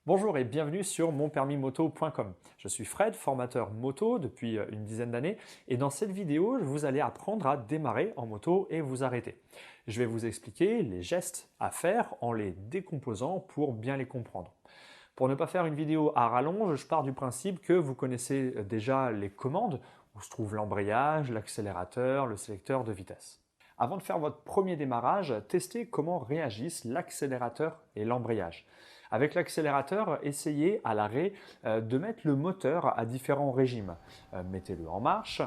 Bonjour et bienvenue sur monpermismoto.com. Je suis Fred, formateur moto depuis une dizaine d'années et dans cette vidéo, vous allez apprendre à démarrer en moto et vous arrêter. Je vais vous expliquer les gestes à faire en les décomposant pour bien les comprendre. Pour ne pas faire une vidéo à rallonge, je pars du principe que vous connaissez déjà les commandes où se trouve l'embrayage, l'accélérateur, le sélecteur de vitesse. Avant de faire votre premier démarrage, testez comment réagissent l'accélérateur et l'embrayage. Avec l'accélérateur, essayez à l'arrêt de mettre le moteur à différents régimes. Mettez-le en marche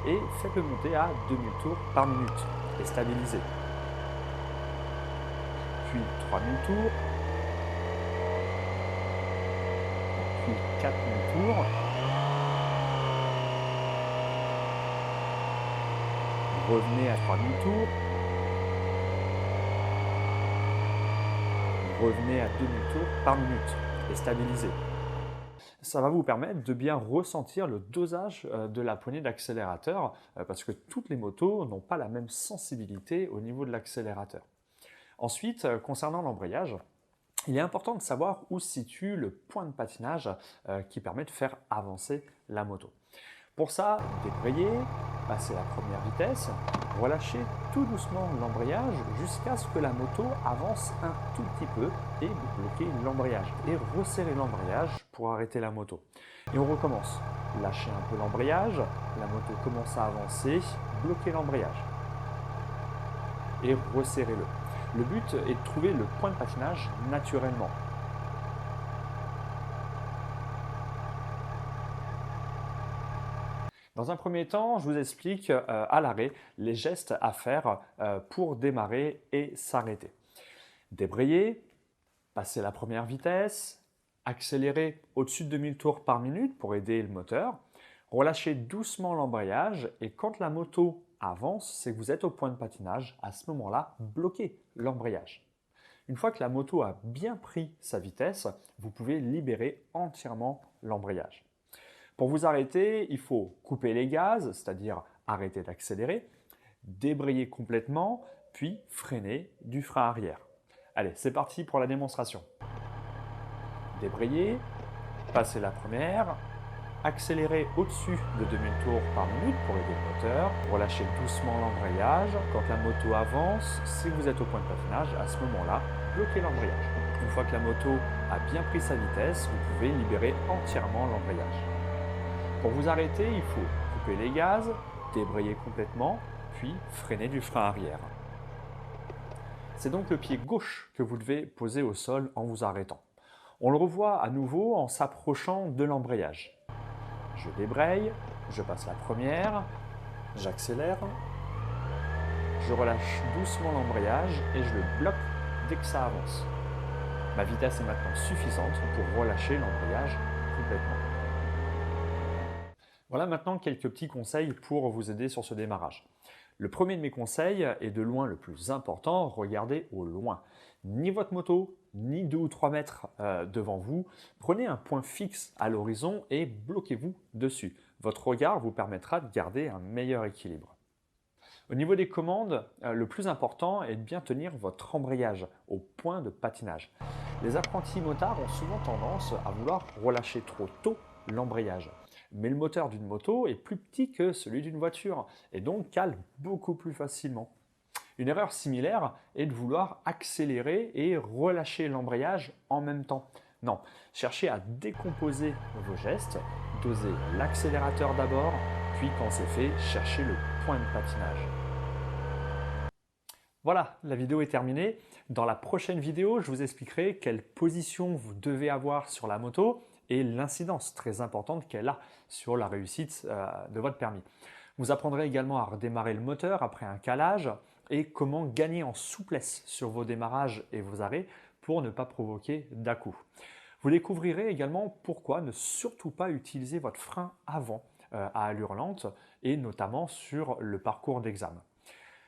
et faites-le monter à 2000 tours par minute et stabilisez. Puis 3000 tours, puis 4000 tours. Revenez à 3000 tours. Revenez à 2000 tours par minute et stabilisez. Ça va vous permettre de bien ressentir le dosage de la poignée d'accélérateur parce que toutes les motos n'ont pas la même sensibilité au niveau de l'accélérateur. Ensuite, concernant l'embrayage, il est important de savoir où se situe le point de patinage qui permet de faire avancer la moto. Pour ça, débrayez, passez la première vitesse, relâchez tout doucement l'embrayage jusqu'à ce que la moto avance un tout petit peu et bloquez l'embrayage et resserrez l'embrayage pour arrêter la moto. Et on recommence. Lâchez un peu l'embrayage, la moto commence à avancer, bloquez l'embrayage et resserrez-le. Le but est de trouver le point de patinage naturellement. Dans un premier temps, je vous explique à l'arrêt les gestes à faire pour démarrer et s'arrêter. Débrayer, passer la première vitesse, accélérer au-dessus de 2000 tours par minute pour aider le moteur, relâcher doucement l'embrayage et quand la moto avance, c'est que vous êtes au point de patinage, à ce moment-là, bloquez l'embrayage. Une fois que la moto a bien pris sa vitesse, vous pouvez libérer entièrement l'embrayage. Pour vous arrêter, il faut couper les gaz, c'est-à-dire arrêter d'accélérer, débrayer complètement, puis freiner du frein arrière. Allez, c'est parti pour la démonstration. Débrayer, passer la première, accélérer au-dessus de 2000 tours par minute pour aider le moteur, relâchez doucement l'embrayage. Quand la moto avance, si vous êtes au point de patinage, à ce moment-là, bloquez l'embrayage. Une fois que la moto a bien pris sa vitesse, vous pouvez libérer entièrement l'embrayage. Pour vous arrêter, il faut couper les gaz, débrayer complètement, puis freiner du frein arrière. C'est donc le pied gauche que vous devez poser au sol en vous arrêtant. On le revoit à nouveau en s'approchant de l'embrayage. Je débraye, je passe la première, j'accélère, je relâche doucement l'embrayage et je le bloque dès que ça avance. Ma vitesse est maintenant suffisante pour relâcher l'embrayage complètement. Voilà maintenant quelques petits conseils pour vous aider sur ce démarrage. Le premier de mes conseils est de loin le plus important, regardez au loin. Ni votre moto, ni 2 ou 3 mètres devant vous. Prenez un point fixe à l'horizon et bloquez-vous dessus. Votre regard vous permettra de garder un meilleur équilibre. Au niveau des commandes, le plus important est de bien tenir votre embrayage au point de patinage. Les apprentis motards ont souvent tendance à vouloir relâcher trop tôt l'embrayage. Mais le moteur d'une moto est plus petit que celui d'une voiture et donc cale beaucoup plus facilement. Une erreur similaire est de vouloir accélérer et relâcher l'embrayage en même temps. Non, cherchez à décomposer vos gestes, dosez l'accélérateur d'abord, puis quand c'est fait, cherchez le point de patinage. Voilà, la vidéo est terminée. Dans la prochaine vidéo, je vous expliquerai quelle position vous devez avoir sur la moto et l'incidence très importante qu'elle a sur la réussite de votre permis. Vous apprendrez également à redémarrer le moteur après un calage et comment gagner en souplesse sur vos démarrages et vos arrêts pour ne pas provoquer d'à-coups. Vous découvrirez également pourquoi ne surtout pas utiliser votre frein avant à allure lente et notamment sur le parcours d'examen.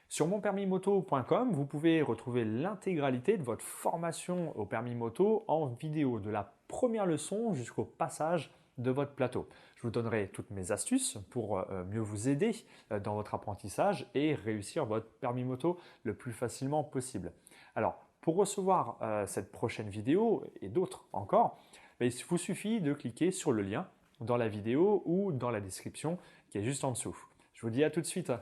Sur monpermismoto.com, vous pouvez retrouver l'intégralité de votre formation au permis moto en vidéo, de la première leçon jusqu'au passage de votre plateau. Je vous donnerai toutes mes astuces pour mieux vous aider dans votre apprentissage et réussir votre permis moto le plus facilement possible. Alors, Pour recevoir cette prochaine vidéo et d'autres encore, il vous suffit de cliquer sur le lien dans la vidéo ou dans la description qui est juste en dessous. Je vous dis à tout de suite.